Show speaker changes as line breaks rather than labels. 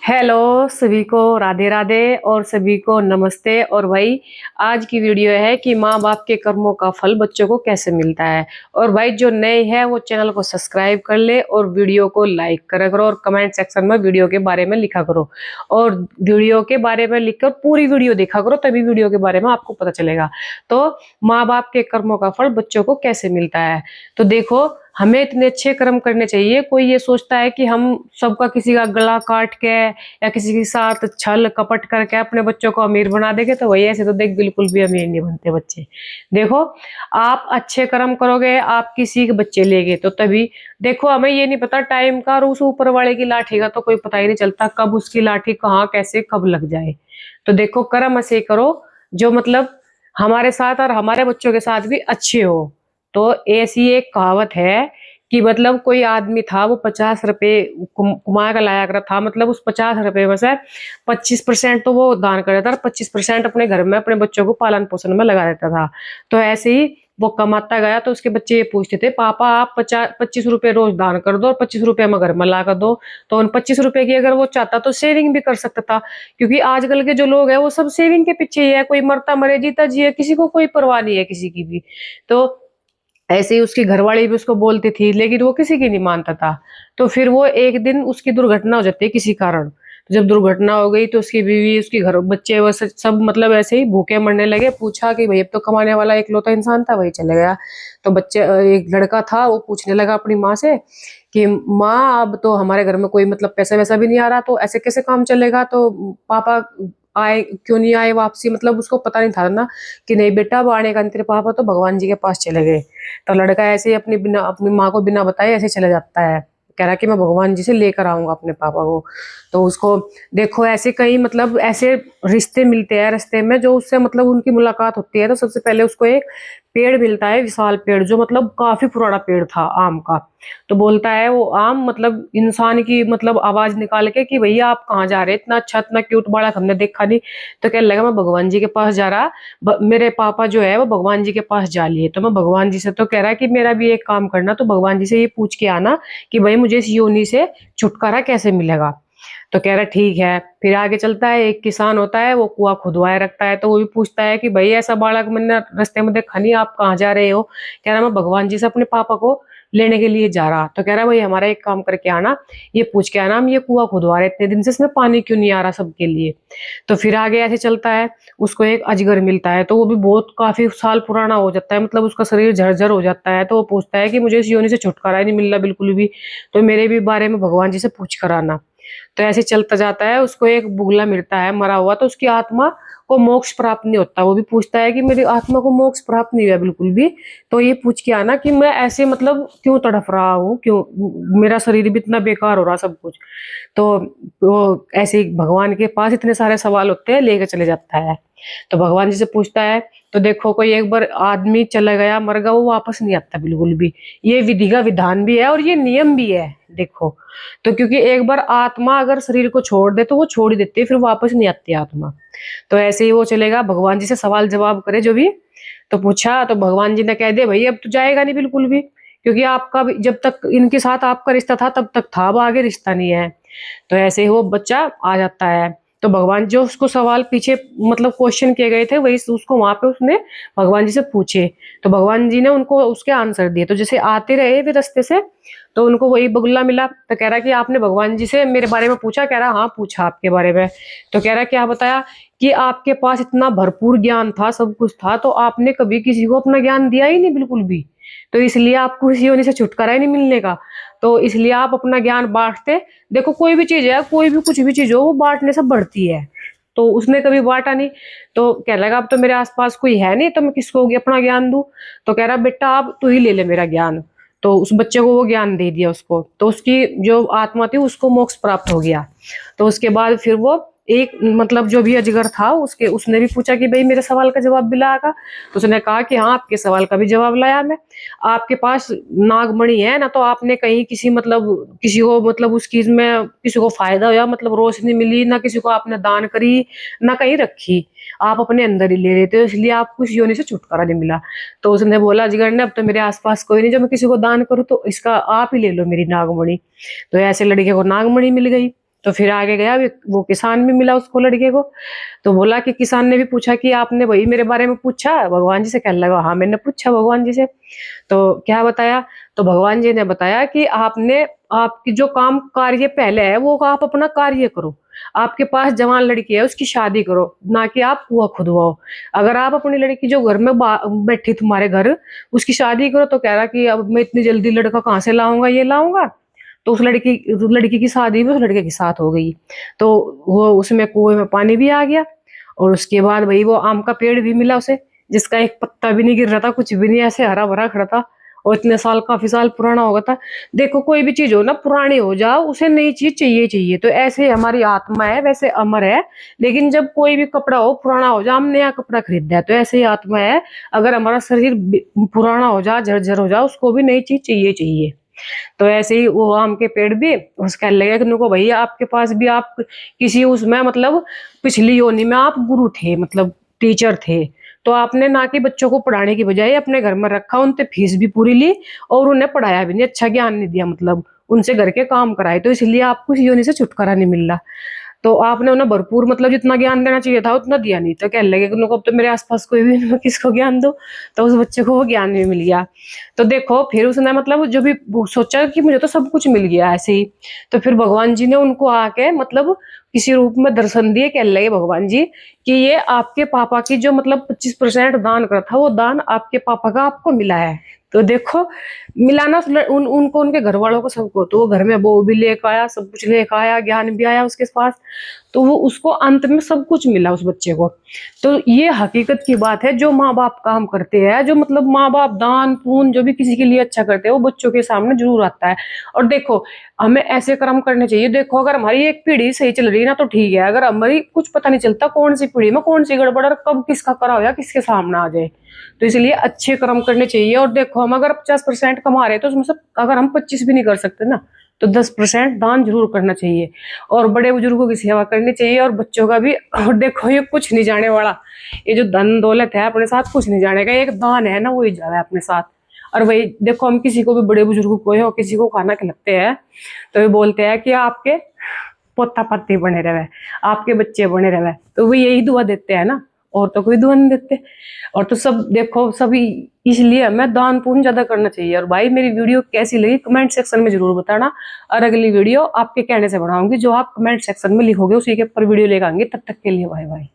Hello सभी को राधे राधे और सभी को नमस्ते। और भाई आज की वीडियो है कि माँ बाप के कर्मों का फल बच्चों को कैसे मिलता है। और भाई जो नए हैं वो चैनल को सब्सक्राइब कर ले और वीडियो को लाइक करा करो और कमेंट सेक्शन में वीडियो के बारे में लिखा करो। और वीडियो के बारे में लिखकर पूरी वीडियो देखा करो, तभी वीडियो के बारे में आपको पता चलेगा। तो माँ बाप के कर्मों का फल बच्चों को कैसे मिलता है, तो देखो हमें इतने अच्छे कर्म करने चाहिए। कोई ये सोचता है कि हम सबका किसी का गला काट के या किसी के साथ छल कपट करके अपने बच्चों को अमीर बना देंगे, तो वही ऐसे तो देख बिल्कुल भी अमीर नहीं बनते बच्चे। देखो आप अच्छे कर्म करोगे, आप किसी के बच्चे लेगे तो तभी। देखो हमें ये नहीं पता टाइम का और उस ऊपर वाले की लाठी का तो कोई पता ही नहीं चलता कब उसकी लाठी कहाँ कैसे कब लग जाए। तो देखो कर्म ऐसे करो जो मतलब हमारे साथ और हमारे बच्चों के साथ भी अच्छे हो। तो ऐसी एक कहावत है कि मतलब कोई आदमी था, वो 50 रुपए कमा कर लाया करा था। मतलब उस 50 रुपए में से 25% तो वो दान कर देता था, 25% अपने घर में अपने बच्चों को पालन पोषण में लगा देता था। तो ऐसे ही वो कमाता गया तो उसके बच्चे ये पूछते थे, पापा आप 25 रुपए रोज दान कर दो और 25 रुपए में घर में ला कर दो। तो उन 25 रुपए की अगर वो चाहता तो सेविंग भी कर सकता था, क्योंकि आजकल के जो लोग हैं वो सब सेविंग के पीछे ही है। कोई मरता मरे जीता जिए, किसी को कोई परवाह नहीं है किसी की भी। तो ऐसे ही उसकी घरवाली भी उसको बोलती थी, लेकिन वो किसी की नहीं मानता था। तो फिर वो एक दिन उसकी दुर्घटना हो जाती है किसी कारण। तो जब दुर्घटना हो गई तो उसकी बीवी उसकी घर बच्चे वो सब मतलब ऐसे ही भूखे मरने लगे। पूछा कि भाई अब तो कमाने वाला इकलौता इंसान था, वही चले गया। तो बच्चे एक लड़का था, वो पूछने लगा अपनी माँ से कि माँ अब तो हमारे घर में कोई मतलब पैसा वैसा भी नहीं आ रहा, तो ऐसे कैसे काम चलेगा। तो पापा आए क्यों नहीं आए वापसी, मतलब उसको पता नहीं था ना कि नहीं बेटा अब आने का नहीं, तेरे पापा तो भगवान जी के पास चले गए। तो लड़का ऐसे ही अपनी माँ को बिना बताए ऐसे चले जाता है, कह रहा कि मैं भगवान जी से लेकर आऊंगा अपने पापा को। तो उसको देखो ऐसे कई मतलब ऐसे रिश्ते मिलते हैं रास्ते में, जो उससे मतलब उनकी मुलाकात होती है। तो सबसे पहले उसको एक पेड़ मिलता है, विशाल पेड़, जो मतलब काफी पुराना पेड़ था आम का। तो बोलता है वो आम मतलब इंसान की मतलब आवाज निकाल के कि भैया आप कहाँ जा रहे हैं, इतना अच्छा इतना क्यूट बालक हमने देखा नहीं। तो कहने लगा मैं भगवान जी के पास जा रहा, मेरे पापा जो है वो भगवान जी के पास जा लिए। तो मैं भगवान जी से तो कह रहा है कि मेरा भी एक काम करना, तो भगवान जी से ये पूछ के आना कि भाई मुझे इस योनि से छुटकारा कैसे मिलेगा। तो कह रहा ठीक है। फिर आगे चलता है, एक किसान होता है वो कुआं खुदवाए रखता है। तो वो भी पूछता है कि भाई ऐसा बालक मैंने रास्ते में देखा नहीं, आप कहाँ जा रहे हो। कह रहा मैं भगवान जी से अपने पापा को लेने के लिए जा रहा। तो कह रहा भाई हमारा एक काम करके आना, ये पूछ के आना हम ये कुआं खुदवा रहे इतने दिन से, इसमें पानी क्यों नहीं आ रहा सबके लिए। तो फिर आगे ऐसे चलता है, उसको एक अजगर मिलता है। तो वो भी बहुत काफी साल पुराना हो जाता है, मतलब उसका शरीर झरझर हो जाता है। तो वो पूछता है कि मुझे इस योनि से छुटकारा ही नहीं मिल रहा बिल्कुल भी, तो मेरे भी बारे में भगवान जी से पूछ कर आना। तो ऐसे चलता जाता है, उसको एक बुगला मिलता है मरा हुआ। तो उसकी आत्मा को मोक्ष प्राप्त नहीं होता। वो भी पूछता है कि मेरी आत्मा को मोक्ष प्राप्त नहीं हुआ बिल्कुल भी, तो ये पूछ के आना कि मैं ऐसे मतलब क्यों तड़फ रहा हूँ, क्यों मेरा शरीर भी इतना बेकार हो रहा सब कुछ। तो वो ऐसे ही भगवान के पास इतने सारे सवाल होते हैं, लेकर चले जाता है। तो भगवान जी से पूछता है, तो देखो कोई एक बार आदमी चला गया मर गया, वो वापस नहीं आता बिल्कुल भी। ये विधि का विधान भी है और ये नियम भी है देखो। तो क्योंकि एक बार आत्मा अगर शरीर को छोड़ दे तो वो छोड़ ही देती है, फिर वापस नहीं आती आत्मा। तो ऐसे ही वो चलेगा, भगवान जी से सवाल जवाब करे जो भी। तो पूछा तो भगवान जी ने कह दिया भाई अब तो जाएगा नहीं बिल्कुल भी, क्योंकि आपका जब तक इनके साथ आपका रिश्ता था तब तक था, अब आगे रिश्ता नहीं है। तो ऐसे ही वो बच्चा आ जाता है। तो भगवान जो उसको सवाल पीछे मतलब क्वेश्चन किए गए थे वही उसको वहां पे उसने भगवान जी से पूछे। तो भगवान जी ने उनको उसके आंसर दिए। तो जैसे आते रहे वे रास्ते से, तो उनको वही बगुला मिला। तो कह रहा कि आपने भगवान जी से मेरे बारे में पूछा। कह रहा हाँ पूछा आपके बारे में। तो कह रहा क्या बताया कि आपके पास इतना भरपूर ज्ञान था, सब कुछ था, तो आपने कभी किसी को अपना ज्ञान दिया ही नहीं बिल्कुल भी। तो इसलिए आपको इस योनि से छुटकारा ही नहीं मिलने का। तो इसलिए आप अपना ज्ञान बांटते। देखो कोई भी चीज है, कोई भी कुछ भी चीज हो, वो बांटने से बढ़ती है। तो उसने कभी बांटा नहीं। तो कह लगा अब तो मेरे आसपास कोई है नहीं, तो मैं किसको अपना ज्ञान दूं। तो कह रहा बेटा अब तू ही ले ले मेरा ज्ञान। तो उस बच्चे को वो ज्ञान दे दिया उसको। तो उसकी जो आत्मा थी उसको मोक्ष प्राप्त हो गया। तो उसके बाद फिर वो एक मतलब जो भी अजगर था उसके उसने भी पूछा कि भाई मेरे सवाल का जवाब भी लाएगा। तो उसने कहा कि हाँ आपके सवाल का भी जवाब लाया मैं। आपके पास नागमणि है ना, तो आपने कहीं किसी मतलब किसी को मतलब उस चीज में किसी को फायदा हुआ, मतलब रोशनी मिली ना, किसी को आपने दान करी ना कहीं रखी, आप अपने अंदर ही ले लेते हो, इसलिए आपको इस योनि से छुटकारा नहीं मिला। तो उसने बोला अजगर ने अब तो मेरे आसपास कोई नहीं जो मैं किसी को दान करूँ, तो इसका आप ही ले लो मेरी नागमणि। तो ऐसे लड़के को नागमणि मिल गई। तो फिर आगे गया, वो किसान भी मिला उसको, लड़के को। तो बोला कि किसान ने भी पूछा कि आपने वही मेरे बारे में पूछा भगवान जी से? कहने लगा हाँ मैंने पूछा भगवान जी से। तो क्या बताया? तो भगवान जी ने बताया कि आपने, आपकी जो काम कार्य पहले है वो आप अपना कार्य करो। आपके पास जवान लड़की है उसकी शादी करो, ना कि आप कुआं खुदवाओ। अगर आप अपनी लड़की जो घर में बैठी तुम्हारे घर, उसकी शादी करो, तो कह रहा कि अब मैं इतनी जल्दी लड़का कहाँ से लाऊंगा, ये लाऊंगा। तो उस लड़की की शादी भी उस लड़के के साथ हो गई। तो वो उसमें कुएं में पानी भी आ गया, और उसके बाद भाई वो आम का पेड़ भी मिला उसे, जिसका एक पत्ता भी नहीं गिर रहा था, कुछ भी नहीं, ऐसे हरा भरा खड़ा था। और इतने साल, काफी साल पुराना हो गया था। देखो कोई भी चीज हो ना, पुरानी हो जाओ, उसे नई चीज चाहिए चाहिए। तो ऐसे ही हमारी आत्मा है, वैसे अमर है। लेकिन जब कोई भी कपड़ा हो पुराना हो जाए, हम नया कपड़ा खरीदा है, तो ऐसे ही आत्मा है। अगर हमारा शरीर पुराना हो जाए, झरझर हो जाए, उसको भी नई चीज चाहिए चाहिए। तो ऐसे ही वो आम के पेड़ भी उसका लगा कि उनको, भैया आपके पास भी, आप किसी उसमें मतलब पिछली योनि में आप गुरु थे, मतलब टीचर थे। तो आपने ना कि बच्चों को पढ़ाने की बजाय अपने घर में रखा, उनसे फीस भी पूरी ली, और उन्हें पढ़ाया भी नहीं, अच्छा ज्ञान नहीं दिया, मतलब उनसे घर के काम कराए। तो इसलिए आपको इस योनि से छुटकारा नहीं मिल रहा। तो आपने उन्हें भरपूर, मतलब जितना ज्ञान देना चाहिए था उतना दिया नहीं। तो कहने लगे कि उनको, अब तो मेरे आसपास कोई भी नहीं, मैं किसको ज्ञान दूं। तो उस बच्चे को वो ज्ञान भी मिल गया। तो देखो फिर उसने मतलब जो भी सोचा कि मुझे तो सब कुछ मिल गया ऐसे ही। तो फिर भगवान जी ने उनको आके मतलब किसी रूप में दर्शन दिए। कहने लगे भगवान जी कि ये आपके पापा की जो मतलब 25% दान करा था, वो दान आपके पापा का आपको मिला है। तो देखो मिलाना उनको, उनके घर वालों को, सबको। तो वो घर में वो भी लेकर आया, सब कुछ लेकर आया, ज्ञान भी आया उसके पास। तो वो उसको अंत में सब कुछ मिला उस बच्चे को। तो ये हकीकत की बात है, जो माँ बाप काम करते हैं, जो मतलब माँ बाप दान पुण्य जो भी किसी के लिए अच्छा करते हैं, वो बच्चों के सामने जरूर आता है। और देखो हमें ऐसे कर्म करने चाहिए। देखो अगर हमारी एक पीढ़ी सही चल रही है ना तो ठीक है, अगर हमारी कुछ पता नहीं चलता कौन सी पीढ़ी में कौन सी गड़बड़ और कब किसका करा हो या किसके सामने आ जाए। तो इसलिए अच्छे कर्म करने चाहिए। और देखो हम अगर 50% कमा रहे हैं, तो उसमें से अगर हम 25 भी नहीं कर सकते ना, तो 10% दान जरूर करना चाहिए। और बड़े बुजुर्गों की सेवा करनी चाहिए, और बच्चों का भी। और देखो ये कुछ नहीं जाने वाला, ये जो धन दौलत है अपने साथ कुछ नहीं जाने का, एक दान है ना, वही जा रहा है अपने साथ। और वही देखो, हम किसी को भी, बड़े बुजुर्ग को हो, किसी को खाना खिलाते हैं, तो ये बोलते हैं कि आपके पोता पत्ती बने रहे, आपके बच्चे बने रहे, तो वो यही दुआ देते हैं ना, और तो कोई दुआ नहीं देते। और तो सब देखो सभी, इसलिए हमें दान पुण्य ज्यादा करना चाहिए। और भाई मेरी वीडियो कैसी लगी कमेंट सेक्शन में जरूर बताना, और अगली वीडियो आपके कहने से बनाऊंगी, जो आप कमेंट सेक्शन में लिखोगे उसी के ऊपर वीडियो लेकर आएंगे। तब तक के लिए बाय बाय।